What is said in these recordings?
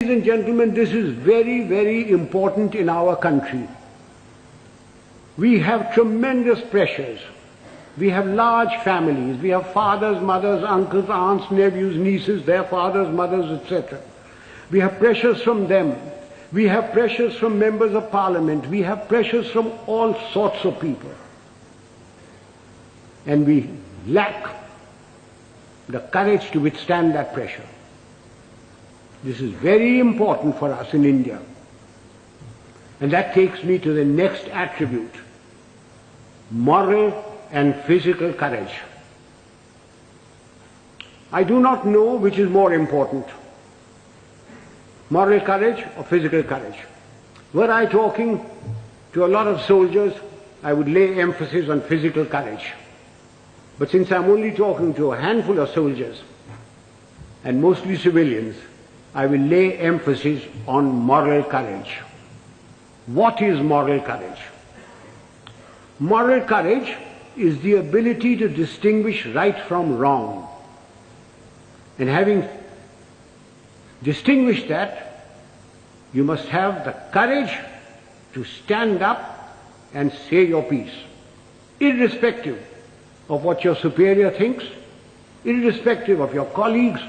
Ladies and gentlemen, this is very, very important in our country. We have tremendous pressures. We have large families. We have fathers, mothers, uncles, aunts, nephews, nieces, their fathers, mothers, etc. We have pressures from them. We have pressures from members of parliament. We have pressures from all sorts of people. And we lack the courage to withstand that pressure. This is very important for us in India. And that takes me to the next attribute: moral and physical courage. I do not know which is more important, moral courage or physical courage. Were I talking to a lot of soldiers, I would lay emphasis on physical courage. But since I'm only talking to a handful of soldiers, and mostly civilians, I will lay emphasis on moral courage. What is moral courage? Moral courage is the ability to distinguish right from wrong. And having distinguished that, you must have the courage to stand up and say your piece, irrespective of what your superior thinks, irrespective of your colleagues,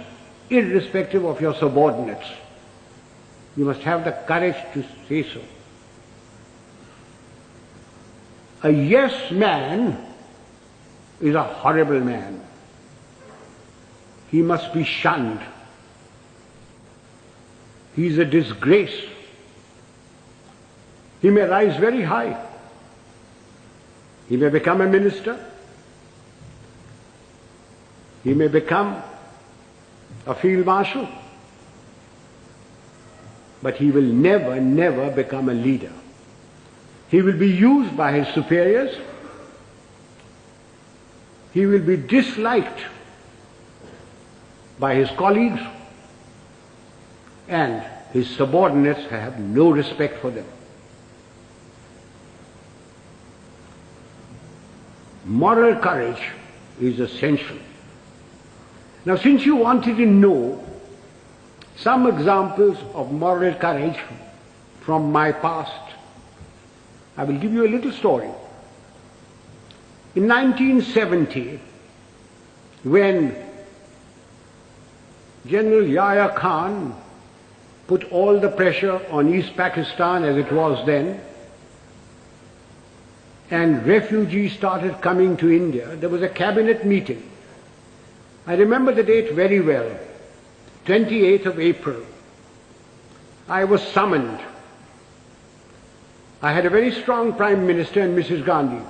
irrespective of your subordinates. You must have the courage to say so. A yes man is a horrible man. He must be shunned. He is a disgrace. He may rise very high. He may become a minister. He may become a field marshal. But he will never, never become a leader. He will be used by his superiors. He will be disliked by his colleagues, and his subordinates have no respect for them. Moral courage is essential. Now, since you wanted to know some examples of moral courage from my past, I will give you a little story. In 1970, when General Yahya Khan put all the pressure on East Pakistan as it was then, and refugees started coming to India, there was a cabinet meeting. I remember the date very well, 28th of April. I was summoned. I had a very strong Prime Minister and Mrs. Gandhi,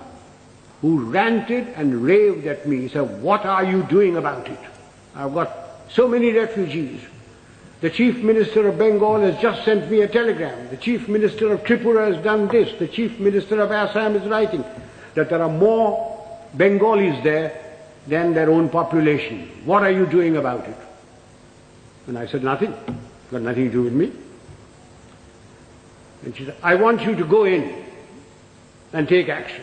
who ranted and raved at me, said, "What are you doing about it? I've got so many refugees. The Chief Minister of Bengal has just sent me a telegram. The Chief Minister of Tripura has done this. The Chief Minister of Assam is writing that there are more Bengalis there than their own population. What are you doing about it?" And I said, "Nothing. Got nothing to do with me." And she said, "I want you to go in and take action."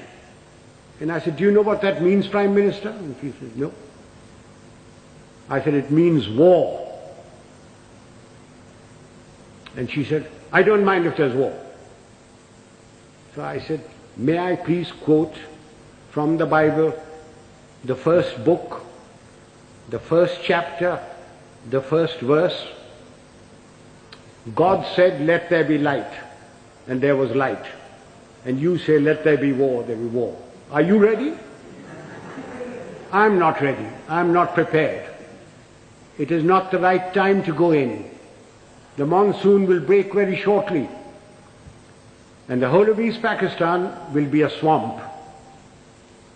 And I said, "Do you know what that means, Prime Minister?" And she said, "No." I said, "It means war." And she said, "I don't mind if there's war." So I said, "May I please quote from the Bible, the first book, the first chapter, the first verse? God said, 'Let there be light,' and there was light. And you say, 'Let there be war,' there will be war. Are you ready?" I'm not ready. I'm not prepared. It is not the right time to go in. The monsoon will break very shortly, and the whole of East Pakistan will be a swamp.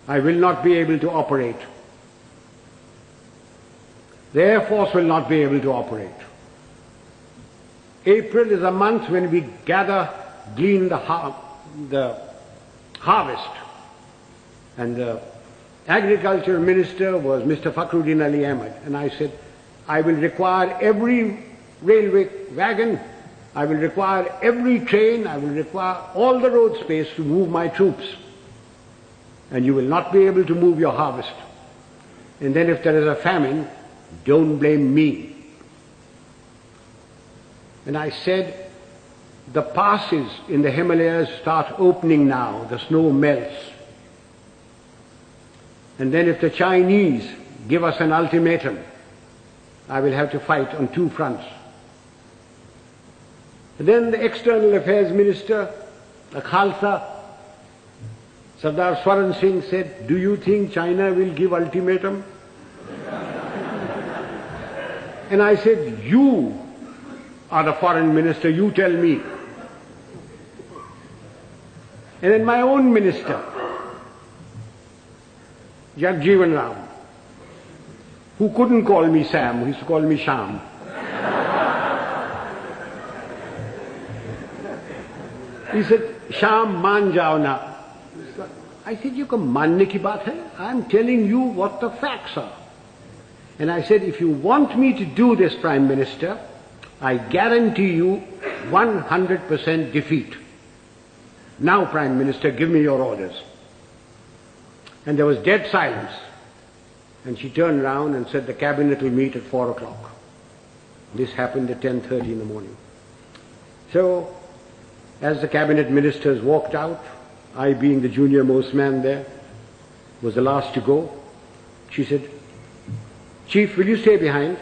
I will not be able to operate. The Air Force will not be able to operate. April is a month when we glean the harvest. And the Agriculture Minister was Mr. Fakhruddin Ali Ahmed. And I said, "I will require every railway wagon, I will require every train, I will require all the road space to move my troops. And you will not be able to move your harvest. And then if there is a famine, don't blame me." And I said, the passes in the Himalayas start opening now, the snow melts. And then if the Chinese give us an ultimatum, I will have to fight on two fronts. And then the External Affairs Minister, the Khalsa, Sardar Swaran Singh said, do you think China will give ultimatum? And I said, you are the foreign minister, you tell me. And then my own minister, Jagjeevan Ram, who couldn't call me Sam, who used to call me Sham. He said, Sham, maan jao na. I said, you can manne ki baat hai? I'm telling you what the facts are. And I said, if you want me to do this, Prime Minister, I guarantee you 100% defeat. Now, Prime Minister, give me your orders. And there was dead silence. And she turned round and said, the cabinet will meet at 4 o'clock. This happened at 10:30 in the morning. So, as the cabinet ministers walked out, I being the junior most man there, was the last to go, she said, Chief, will you stay behind?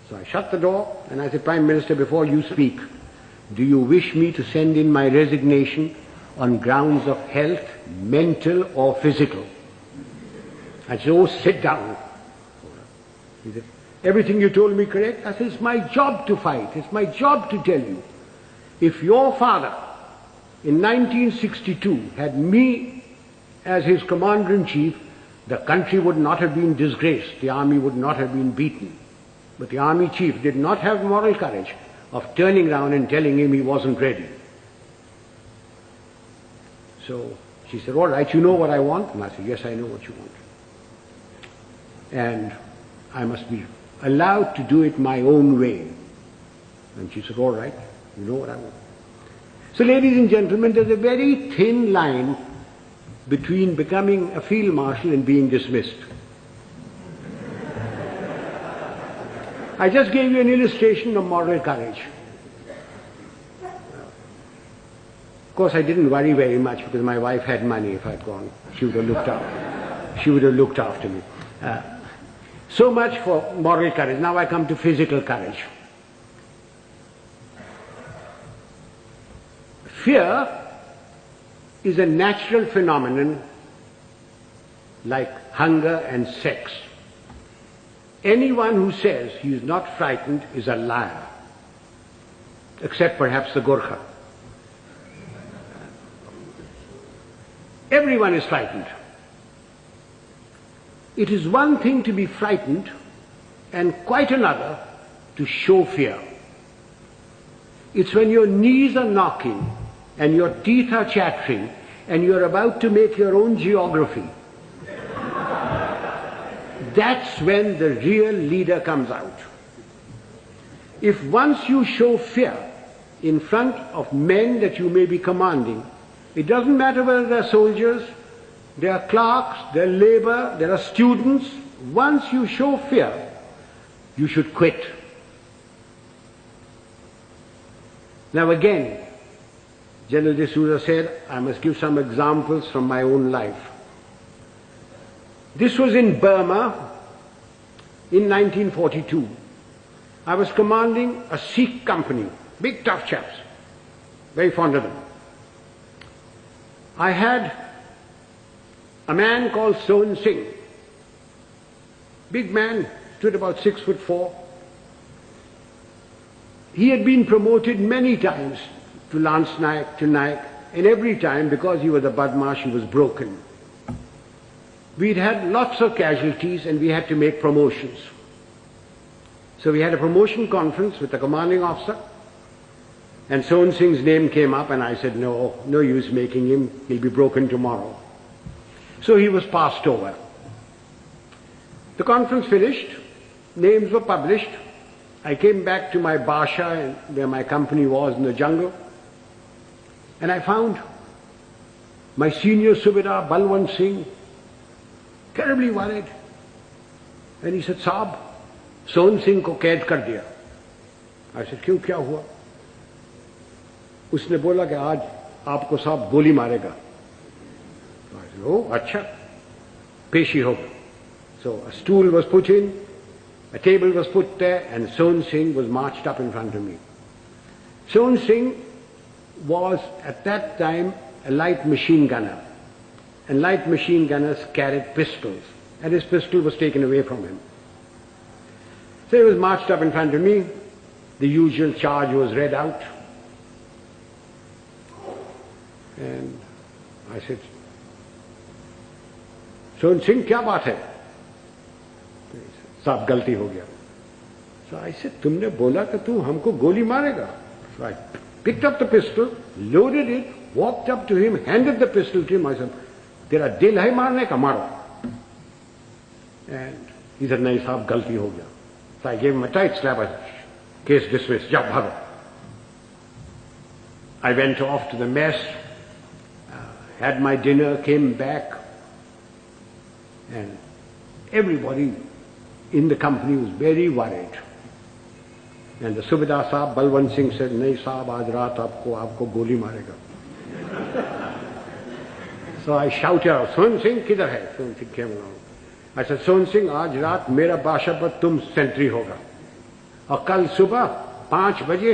So I shut the door and I said, Prime Minister, before you speak, do you wish me to send in my resignation on grounds of health, mental or physical? I said, oh, sit down. He said, everything you told me correct? I said, it's my job to fight. It's my job to tell you. If your father in 1962 had me as his commander-in-chief, the country would not have been disgraced. The army would not have been beaten. But the army chief did not have moral courage of turning around and telling him he wasn't ready. So she said, all right, you know what I want? And I said, yes, I know what you want. And I must be allowed to do it my own way. And she said, all right, you know what I want. So ladies and gentlemen, there's a very thin line between becoming a field marshal and being dismissed. I just gave you an illustration of moral courage. Of course, I didn't worry very much because my wife had money. If I'd gone, she would have looked after. She would have looked after me. So much for moral courage. Now I come to physical courage. Fear is a natural phenomenon like hunger and sex. Anyone who says he is not frightened is a liar, except perhaps the Gorkha. Everyone is frightened. It is one thing to be frightened and quite another to show fear. It's when your knees are knocking and your teeth are chattering and you're about to make your own geography. That's when the real leader comes out. If once you show fear in front of men that you may be commanding, it doesn't matter whether they're soldiers, they're clerks, they're labor, there are students, once you show fear, you should quit. Now again, General D'Souza said, I must give some examples from my own life. This was in Burma in 1942. I was commanding a Sikh company, big tough chaps, very fond of them. I had a man called Sohan Singh, big man, stood about 6'4". He had been promoted many times to Lance Naik, to Naik, and every time, because he was a Badmash, he was broken. We'd had lots of casualties and we had to make promotions. So we had a promotion conference with the commanding officer, and Sohan Singh's name came up, and I said, no use making him, he'll be broken tomorrow. So he was passed over. The conference finished, names were published. I came back to my Basha, where my company was in the jungle, and I found my senior Subedar Balwant Singh terribly worried. And he said, Saab, Sohan Singh ko kaid kar diya. I said, क्यों क्या हुआ? उसने बोला कि आज आपको साहब गोली मारेगा. I said, oh, अच्छा, पेशी होगा. So a stool was put in, a table was put there, and Son Singh was marched up in front of me. Son Singh was at that time a light machine gunner, and light machine gunners carried pistols, and his pistol was taken away from him. So he was marched up in front of me. The usual charge was read out, and I said, Son Singh, क्या बात है? साहब गलती हो गया. So I said, तुमने बोला कि तू हमको गोली मारेगा. So I picked up the pistol, loaded it, walked up to him, handed the pistol to him. I said, तेरा दिल है मारने का, मारो. And he said, नहीं साहब गलती हो गया. So I gave him a tight slap. I said, case dismissed, जाओ भागो. I went off to the mess, had my dinner, came back, and everybody in the company was very worried. And the Subedar Sahab, Balwant Singh said, नहीं साहब आज रात आपको गोली मारेगा. So I shouted out, Son Singh किधर है? Son Singh came along. I said, Son Singh आज रात मेरा बादशाह पर तुम सेंट्री होगा, और कल सुबह 5 बजे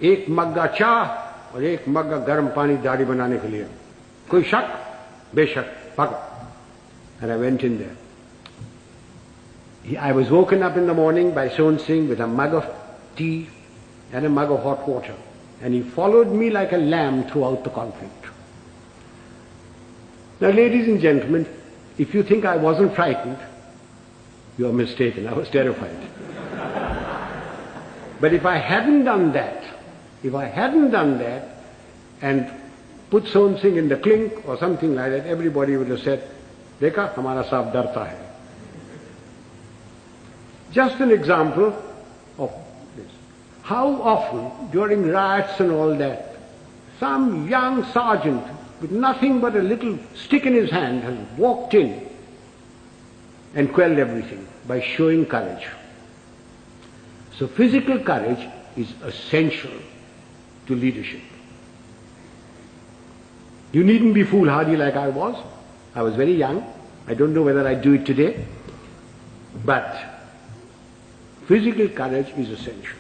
1 मग्गा चाह और 1 मग्गा गर्म पानी दाढ़ी बनाने के लिए. कोई शक? बेशक, भागो. And I went in there. I was woken up in the morning by Son Singh with a mug of tea and a mug of hot water, and he followed me like a lamb throughout the conflict. Now, ladies and gentlemen, if you think I wasn't frightened, you are mistaken. I was terrified. But if I hadn't done that, and put Son Singh in the clink or something like that, everybody would have said, देखा हमारा साहब डरता है. Just an example of this. How often during riots and all that, some young sergeant with nothing but a little stick in his hand has walked in and quelled everything by showing courage. So physical courage is essential to leadership. You needn't be foolhardy like I was. I was very young. I don't know whether I do it today. But physical courage is essential.